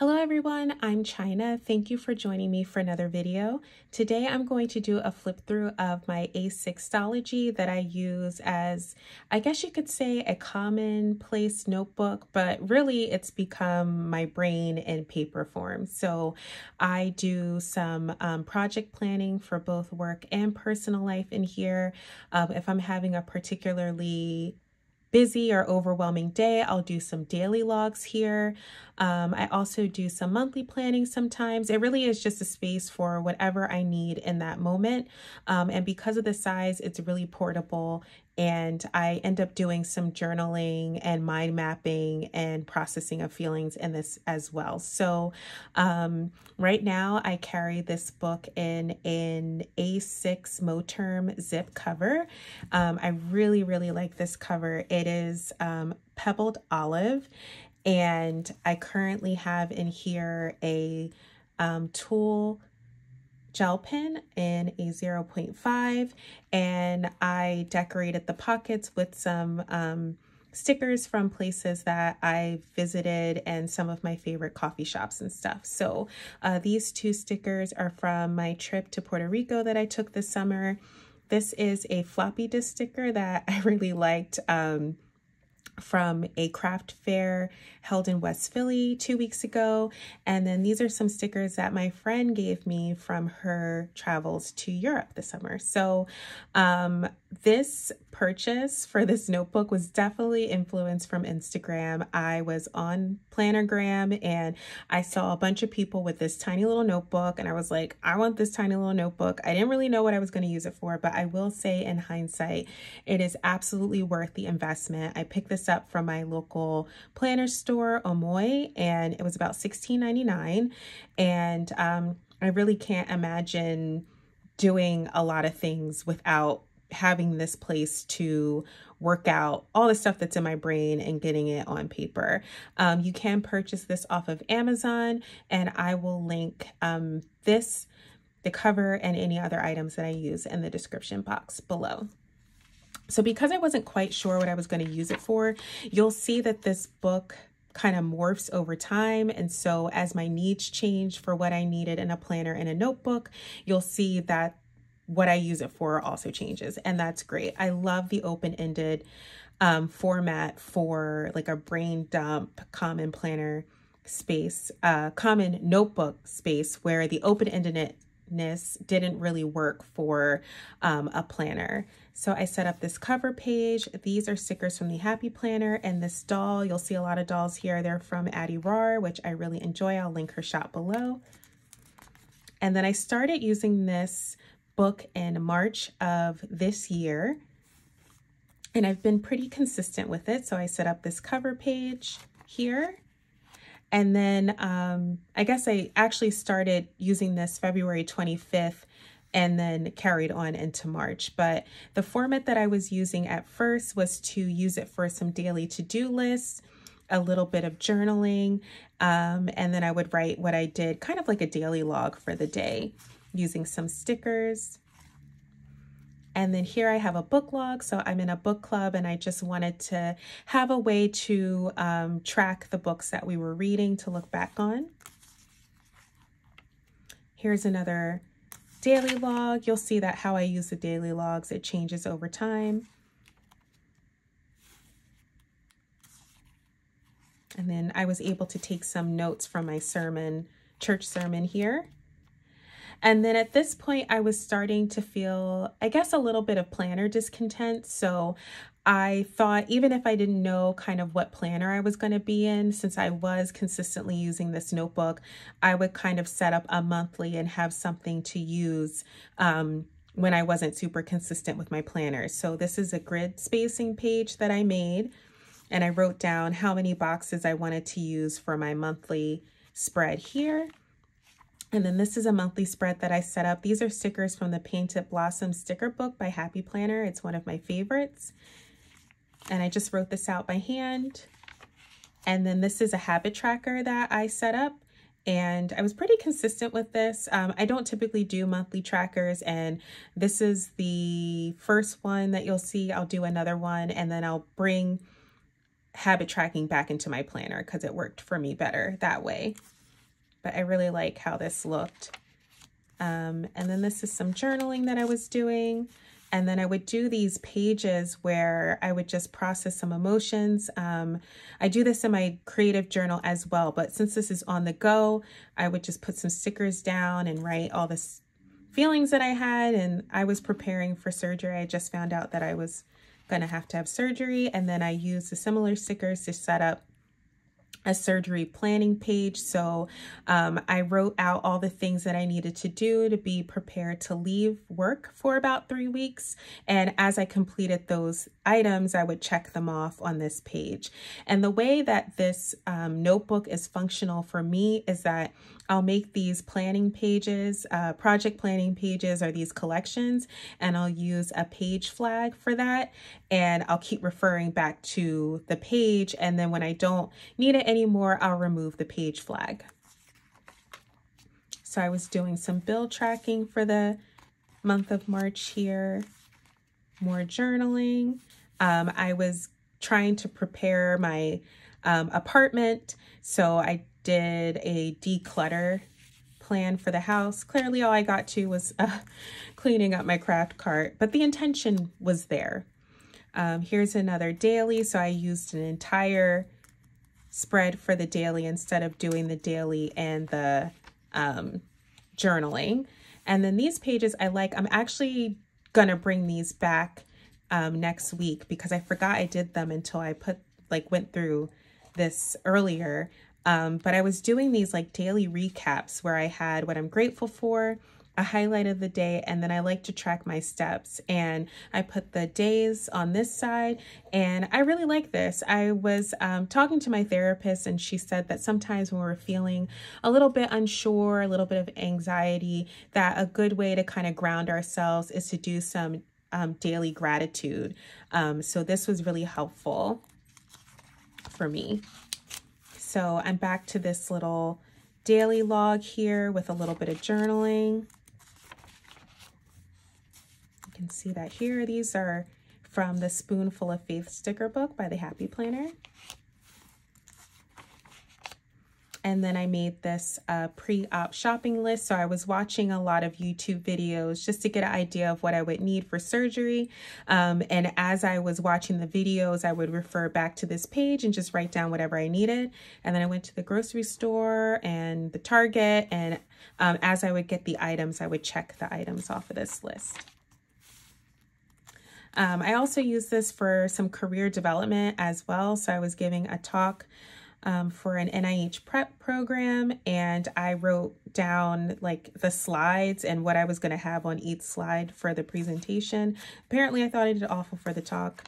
Hello everyone, I'm China. Thank you for joining me for another video. Today I'm going to do a flip through of my A6 Stalogy that I use as, I guess you could say, a commonplace notebook, but really it's become my brain in paper form. So I do some project planning for both work and personal life in here. If I'm having a particularly busy or overwhelming day, I'll do some daily logs here. I also do some monthly planning sometimes. It really is just a space for whatever I need in that moment. And because of the size, it's really portable. And I end up doing some journaling and mind mapping and processing of feelings in this as well. So right now I carry this book in an A6 Moterm zip cover. I really like this cover. It is Pebbled-Olive, and I currently have in here a Tool gel pen in a 0.5, and I decorated the pockets with some stickers from places that I visited and some of my favorite coffee shops and stuff. So these two stickers are from my trip to Puerto Rico that I took this summer. This is a floppy disk sticker that I really liked from a craft fair held in West Philly 2 weeks ago. And then these are some stickers that my friend gave me from her travels to Europe this summer. So this purchase for this notebook was definitely influenced from Instagram. I was on Plannergram and I saw a bunch of people with this tiny little notebook, and I was like, I want this tiny little notebook. I didn't really know what I was going to use it for, but I will say in hindsight, it is absolutely worth the investment. I picked this up from my local planner store, Omoy, and it was about $16.99. And I really can't imagine doing a lot of things without having this place to work out all the stuff that's in my brain and getting it on paper. You can purchase this off of Amazon, and I will link the cover and any other items that I use in the description box below. So because I wasn't quite sure what I was going to use it for, you'll see that this book kind of morphs over time. And so as my needs change for what I needed in a planner and a notebook, you'll see that what I use it for also changes, and that's great. I love the open-ended format for like a brain dump common planner space, common notebook space, where the open-endedness didn't really work for a planner. So I set up this cover page. These are stickers from the Happy Planner, and this doll, you'll see a lot of dolls here. They're from Addie Rawr, which I really enjoy. I'll link her shop below. And then I started using this book in March of this year, and I've been pretty consistent with it. So I set up this cover page here, and then I guess I actually started using this February 25th and then carried on into March. But the format that I was using at first was to use it for some daily to-do lists, a little bit of journaling, and then I would write what I did, kind of like a daily log for the day, using some stickers. And then here I have a book log. So I'm in a book club, and I just wanted to have a way to track the books that we were reading to look back on. Here's another daily log. You'll see that how I use the daily logs, it changes over time. And then I was able to take some notes from my sermon, church sermon here. And then at this point, I was starting to feel, I guess, a little bit of planner discontent. So I thought, even if I didn't know kind of what planner I was going to be in, since I was consistently using this notebook, I would kind of set up a monthly and have something to use when I wasn't super consistent with my planner. So this is a grid spacing page that I made, and I wrote down how many boxes I wanted to use for my monthly spread here. And then this is a monthly spread that I set up. These are stickers from the Painted Blossom sticker book by Happy Planner. It's one of my favorites. And I just wrote this out by hand. And then this is a habit tracker that I set up, and I was pretty consistent with this. I don't typically do monthly trackers, and this is the first one that you'll see. I'll do another one, and then I'll bring habit tracking back into my planner because it worked for me better that way. but I really like how this looked. And then this is some journaling that I was doing. And then I would do these pages where I would just process some emotions. I do this in my creative journal as well, but since this is on the go, I would just put some stickers down and write all the feelings that I had. And I was preparing for surgery. I just found out that I was going to have surgery. And then I used the similar stickers to set up a surgery planning page. So I wrote out all the things that I needed to do to be prepared to leave work for about 3 weeks. And as I completed those items, I would check them off on this page. And the way that this notebook is functional for me is that I'll make these planning pages, project planning pages, or these collections, and I'll use a page flag for that. And I'll keep referring back to the page. And then when I don't need it anymore, I'll remove the page flag. So I was doing some bill tracking for the month of March here, more journaling. I was trying to prepare my apartment. So I did a declutter plan for the house. Clearly all I got to was cleaning up my craft cart, but the intention was there. Here's another daily. So I used an entire spread for the daily instead of doing the daily and the journaling. And then these pages I'm actually gonna bring these back next week because I forgot I did them until I went through this earlier. But I was doing these daily recaps where I had what I'm grateful for, a highlight of the day, and then I like to track my steps. And I put the days on this side, and I really like this. I was talking to my therapist, and she said that sometimes when we're feeling a little bit unsure, a little bit of anxiety, that a good way to kind of ground ourselves is to do some daily gratitude. So this was really helpful for me. So I'm back to this little daily log here with a little bit of journaling. You can see that here. These are from the Spoonful of Faith sticker book by the Happy Planner. And then I made this pre-op shopping list. So I was watching a lot of YouTube videos just to get an idea of what I would need for surgery. And as I was watching the videos, I would refer back to this page and just write down whatever I needed. And then I went to the grocery store and the Target. And as I would get the items, I would check the items off of this list. I also used this for some career development as well. So I was giving a talk for an NIH prep program, and I wrote down the slides and what I was going to have on each slide for the presentation. Apparently I thought I did awful for the talk.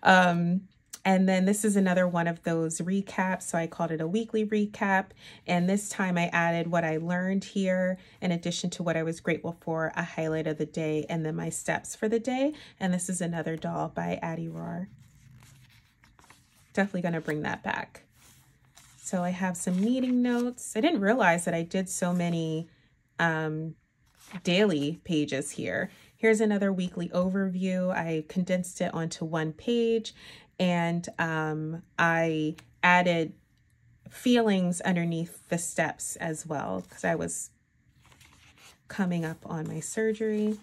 And then this is another one of those recaps. So I called it a weekly recap. And this time I added what I learned here in addition to what I was grateful for, a highlight of the day, and then my steps for the day. And this is another doll by Addie Rawr. Definitely going to bring that back. So I have some meeting notes. I didn't realize that I did so many daily pages here. Here's another weekly overview. I condensed it onto one page, and I added feelings underneath the steps as well because I was coming up on my surgery.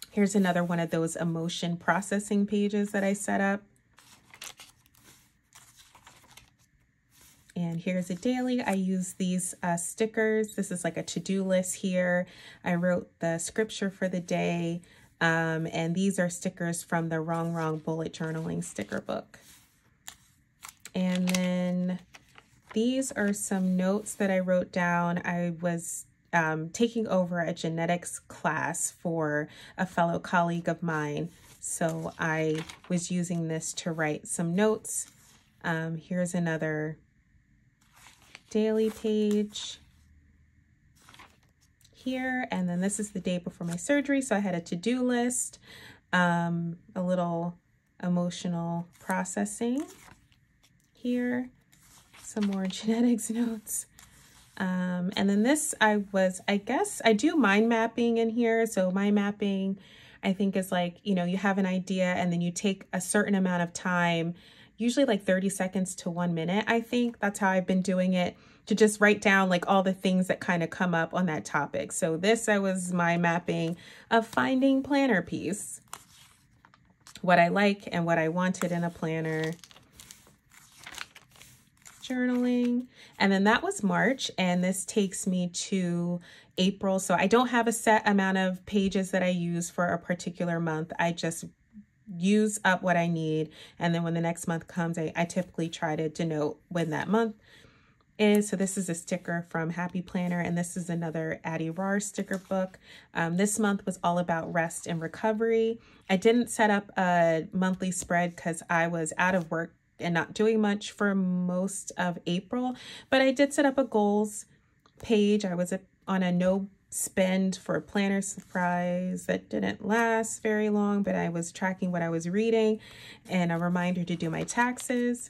Here's another one of those emotion processing pages that I set up. And here's a daily. I use these stickers. This is like a to-do list here. I wrote the scripture for the day. And these are stickers from the Rawr bullet journaling sticker book. And then these are some notes that I wrote down. I was taking over a genetics class for a fellow colleague of mine. So I was using this to write some notes. Here's another daily page here, and then this is the day before my surgery, so I had a to-do list, a little emotional processing here, some more genetics notes, and then this I guess I do mind mapping in here. So mind mapping, I think, is you have an idea and then you take a certain amount of time, usually like 30 seconds to 1 minute. I think that's how I've been doing it, to just write down like all the things that kind of come up on that topic. So this, I was my mapping of finding planner piece, what I like and what I wanted in a planner, journaling. And then that was March, and this takes me to April. So I don't have a set amount of pages that I use for a particular month. I just use up what I need. And then when the next month comes, I typically try to denote when that month is. So this is a sticker from Happy Planner, and this is another Addie Rawr sticker book. This month was all about rest and recovery. I didn't set up a monthly spread because I was out of work and not doing much for most of April, but I did set up a goals page. I was on a no spend for a planner surprise that didn't last very long, but I was tracking what I was reading and a reminder to do my taxes.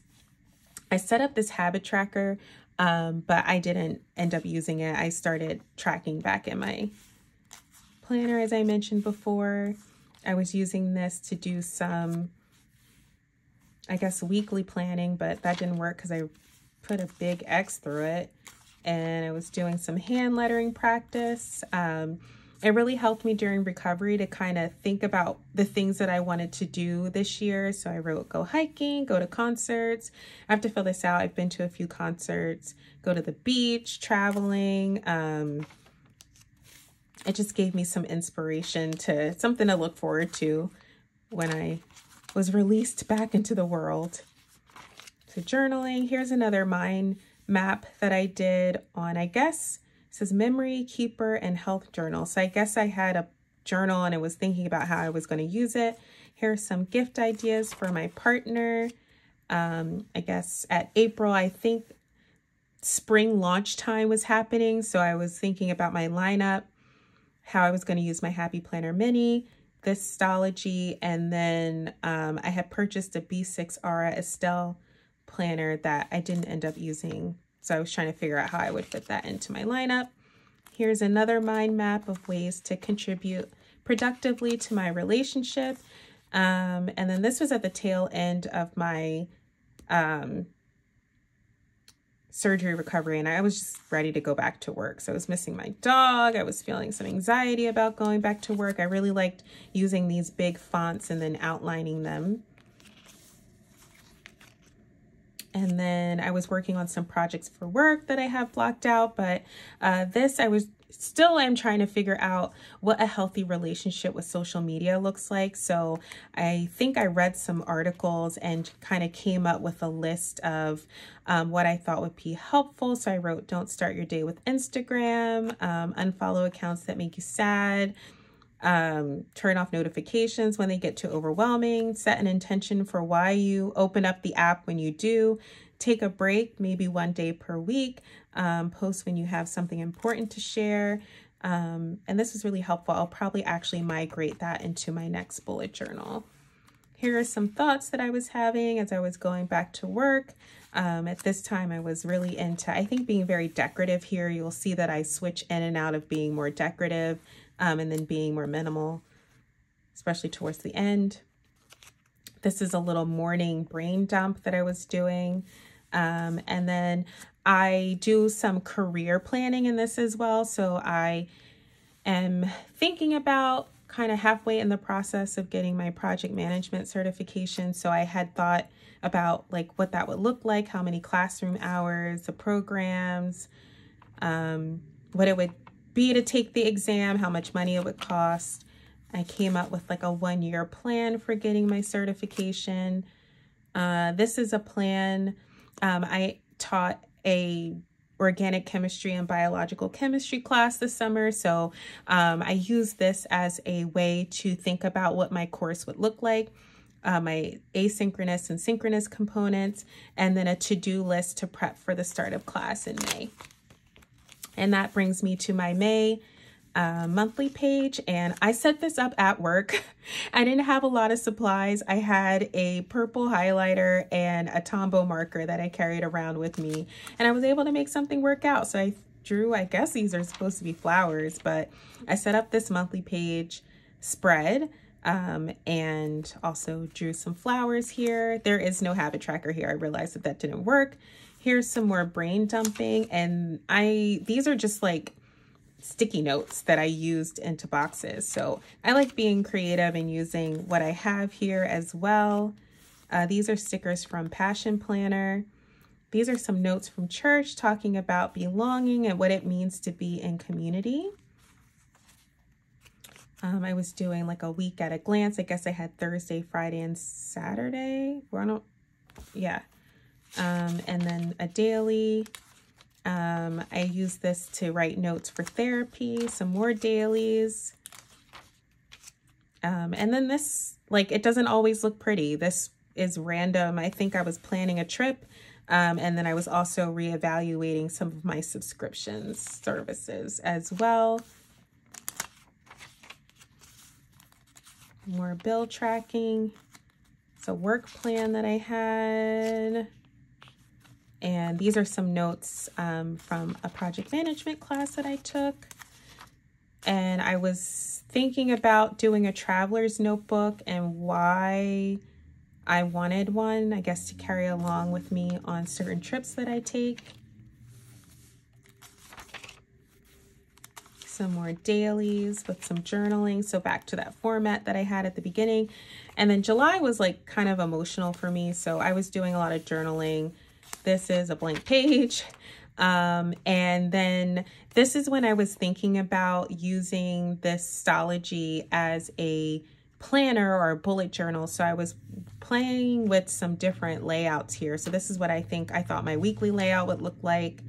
I set up this habit tracker, but I didn't end up using it. I started tracking back in my planner, as I mentioned before. I was using this to do some, I guess, weekly planning, but that didn't work because I put a big X through it. And I was doing some hand lettering practice. It really helped me during recovery to kind of think about the things that I wanted to do this year. So I wrote go hiking, go to concerts. I have to fill this out. I've been to a few concerts, go to the beach, traveling. It just gave me some inspiration, to something to look forward to when I was released back into the world. So journaling, here's another mind map that I did on, I guess, it says memory keeper and health journal. So I guess I had a journal and I was thinking about how I was going to use it. Here's some gift ideas for my partner. I guess at April, I think spring launch time was happening. So I was thinking about my lineup, how I was going to use my Happy Planner Mini, this Stalogy, and then I had purchased a B6 Aura Estelle planner that I didn't end up using. So I was trying to figure out how I would fit that into my lineup. Here's another mind map of ways to contribute productively to my relationship. And then this was at the tail end of my surgery recovery, and I was just ready to go back to work. So I was missing my dog. I was feeling some anxiety about going back to work. I really liked using these big fonts and then outlining them. And then I was working on some projects for work that I have blocked out, but this I am trying to figure out what a healthy relationship with social media looks like. So I think I read some articles and kind of came up with a list of what I thought would be helpful. So I wrote, don't start your day with Instagram, unfollow accounts that make you sad, turn off notifications when they get too overwhelming, set an intention for why you open up the app when you do, take a break, maybe 1 day per week, post when you have something important to share. And this is really helpful. I'll probably actually migrate that into my next bullet journal. Here are some thoughts that I was having as I was going back to work. At this time, I was really into, I think, being very decorative here. You'll see that I switch in and out of being more decorative and then being more minimal, especially towards the end. This is a little morning brain dump that I was doing. And then I do some career planning in this as well. So I am thinking about kind of halfway in the process of getting my project management certification. So I had thought about like what that would look like, how many classroom hours, the programs, what it would be to take the exam, how much money it would cost. I came up with like a 1-year plan for getting my certification. This is a plan. I taught a organic chemistry and biological chemistry class this summer. So I use this as a way to think about what my course would look like, my asynchronous and synchronous components, and then a to-do list to prep for the start of class in May. And that brings me to my May monthly page. And I set this up at work. I didn't have a lot of supplies. I had a purple highlighter and a Tombow marker that I carried around with me. And I was able to make something work out. So I drew, I guess these are supposed to be flowers, but I set up this monthly page spread. and also drew some flowers here. There is no habit tracker here. I realized that that didn't work. Here's some more brain dumping, and these are just like sticky notes that I used into boxes. So I like being creative and using what I have here as well. These are stickers from Passion Planner. These are some notes from church talking about belonging and what it means to be in community. I was doing like a week at a glance. I guess I had Thursday, Friday, and Saturday. And then a daily. I use this to write notes for therapy, some more dailies. And then this, like, it doesn't always look pretty. This is random. I think I was planning a trip. And then I was also reevaluating some of my subscriptions services as well. More bill tracking. It's a work plan that I had. And these are some notes from a project management class that I took. And I was thinking about doing a traveler's notebook and why I wanted one, I guess, to carry along with me on certain trips that I take. Some more dailies with some journaling. So back to that format that I had at the beginning. And then July was like kind of emotional for me. So I was doing a lot of journaling. This is a blank page. And then this is when I was thinking about using this Stalogy as a planner or a bullet journal. So I was playing with some different layouts here. So this is what I thought my weekly layout would look like.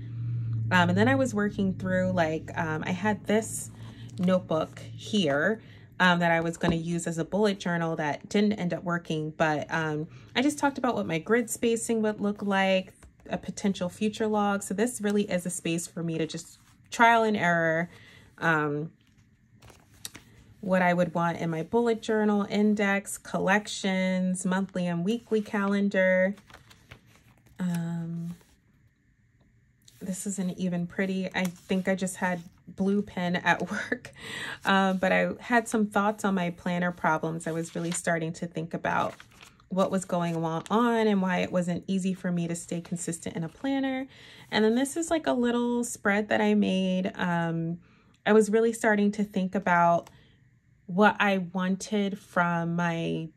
And then I was working through, like, I had this notebook here that I was going to use as a bullet journal that didn't end up working. But I just talked about what my grid spacing would look like, a potential future log. So this really is a space for me to just trial and error what I would want in my bullet journal, index, collections, monthly and weekly calendar. This isn't even pretty. I think I just had blue pen at work, but I had some thoughts on my planner problems. I was really starting to think about what was going on and why it wasn't easy for me to stay consistent in a planner. And then this is like a little spread that I made. I was really starting to think about what I wanted from my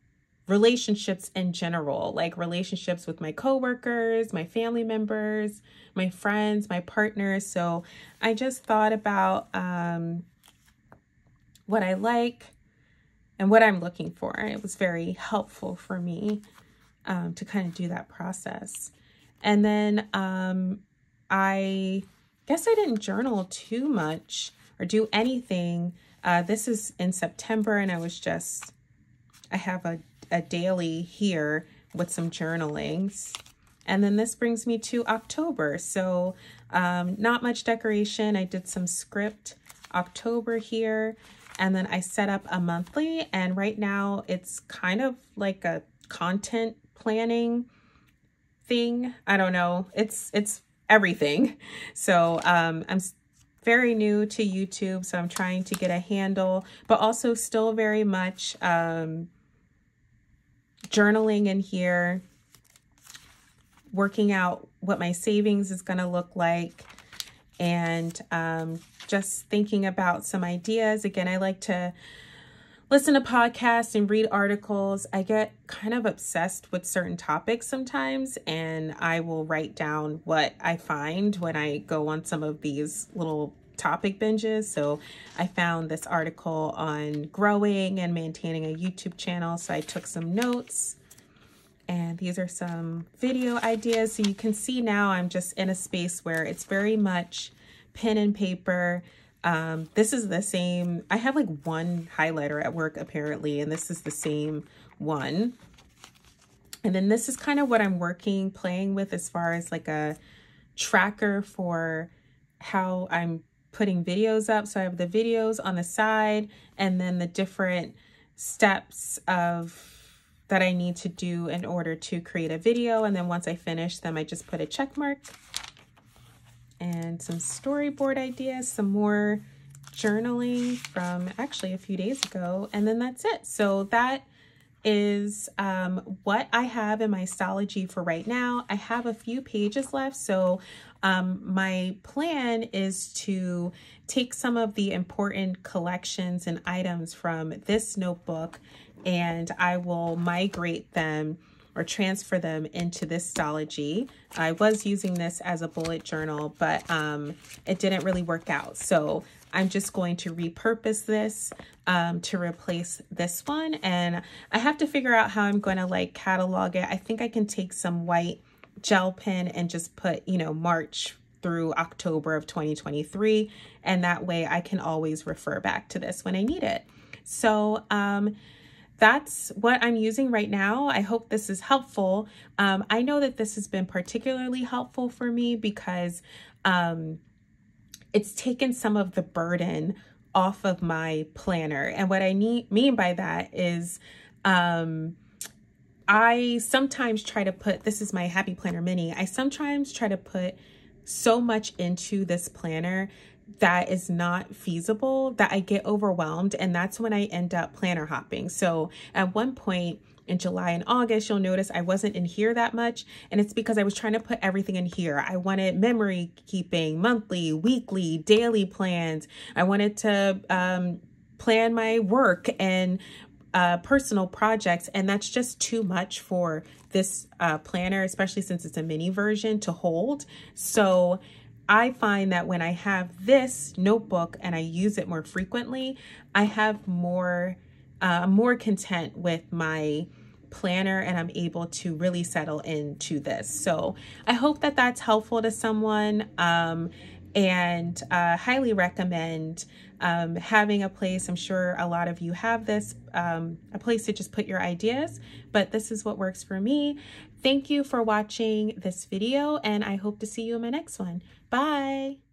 relationships in general, like relationships with my coworkers, my family members, my friends, my partners. So I just thought about what I like and what I'm looking for. It was very helpful for me to kind of do that process. And then I guess I didn't journal too much or do anything. This is in September, and I have a daily here with some journalings. And then this brings me to October. So not much decoration. I did some script October here. And then I set up a monthly, and right now it's kind of like a content planning thing. I don't know. It's everything. So I'm very new to YouTube, so I'm trying to get a handle, but also still very much journaling in here, working out what my savings is going to look like, and just thinking about some ideas. Again, I like to listen to podcasts and read articles. I get kind of obsessed with certain topics sometimes, and I will write down what I find when I go on some of these little topic binges. So I found this article on growing and maintaining a YouTube channel, so I took some notes. And these are some video ideas. So you can see now I'm just in a space where it's very much pen and paper. This is the same. I have like one highlighter at work apparently, and this is the same one. And then this is kind of what I'm playing with as far as like a tracker for how I'm putting videos up. So I have the videos on the side, and then the different steps that I need to do in order to create a video. And then once I finish them, I just put a check mark. And some storyboard ideas, some more journaling from actually a few days ago, and then that's it. So that is what I have in my Stalogy for right now. I have a few pages left, so my plan is to take some of the important collections and items from this notebook, and I will migrate them or transfer them into this Stalogy. I was using this as a bullet journal, but it didn't really work out. So I'm just going to repurpose this to replace this one. And I have to figure out how I'm going to like catalog it. I think I can take some white gel pen and just put, you know, March through October of 2023. And that way I can always refer back to this when I need it. So that's what I'm using right now. I hope this is helpful. I know that this has been particularly helpful for me because it's taken some of the burden off of my planner. And what I mean by that is I sometimes try to put, this is my Happy Planner Mini, I sometimes try to put so much into this planner that is not feasible that I get overwhelmed, and that's when I end up planner hopping. So at one point in July and August, you'll notice I wasn't in here that much, and it's because I was trying to put everything in here. I wanted memory keeping, monthly, weekly, daily plans. I wanted to plan my work and personal projects, and that's just too much for this planner, especially since it's a mini version, to hold. So I find that when I have this notebook and I use it more frequently, I have more content with my planner, and I'm able to really settle into this. So I hope that that's helpful to someone, and highly recommend having a place. I'm sure a lot of you have this, a place to just put your ideas, but this is what works for me. Thank you for watching this video, and I hope to see you in my next one. Bye.